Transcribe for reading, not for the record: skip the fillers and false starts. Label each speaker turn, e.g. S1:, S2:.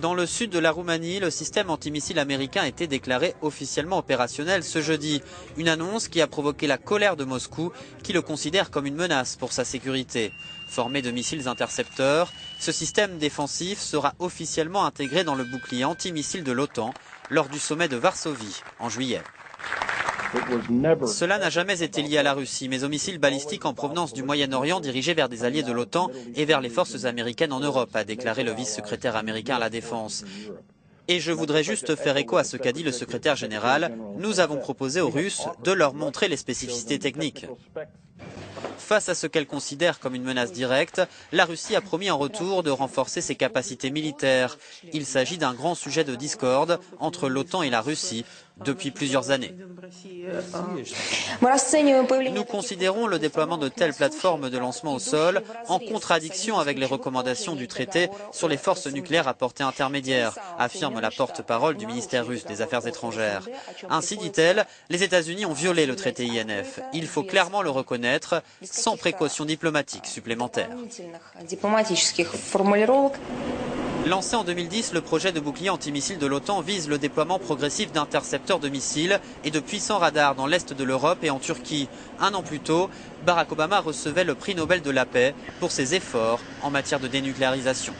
S1: Dans le sud de la Roumanie, le système antimissile américain a été déclaré officiellement opérationnel ce jeudi. Une annonce qui a provoqué la colère de Moscou, qui le considère comme une menace pour sa sécurité. Formé de missiles intercepteurs, ce système défensif sera officiellement intégré dans le bouclier antimissile de l'OTAN lors du sommet de Varsovie en juillet. Cela n'a jamais été lié à la Russie, mais aux missiles balistiques en provenance du Moyen-Orient dirigés vers des alliés de l'OTAN et vers les forces américaines en Europe, a déclaré le vice-secrétaire américain à la Défense. Et je voudrais juste faire écho à ce qu'a dit le secrétaire général. Nous avons proposé aux Russes de leur montrer les spécificités techniques. Face à ce qu'elle considère comme une menace directe, la Russie a promis en retour de renforcer ses capacités militaires. Il s'agit d'un grand sujet de discorde entre l'OTAN et la Russie depuis plusieurs années. Nous considérons le déploiement de telles plateformes de lancement au sol en contradiction avec les recommandations du traité sur les forces nucléaires à portée intermédiaire, affirme la porte-parole du ministère russe des Affaires étrangères. Ainsi, dit-elle, les États-Unis ont violé le traité INF. Il faut clairement le reconnaître, sans précautions diplomatiques supplémentaires. Lancé en 2010, le projet de bouclier antimissile de l'OTAN vise le déploiement progressif d'intercepteurs de missiles et de puissants radars dans l'est de l'Europe et en Turquie. Un an plus tôt, Barack Obama recevait le prix Nobel de la paix pour ses efforts en matière de dénucléarisation.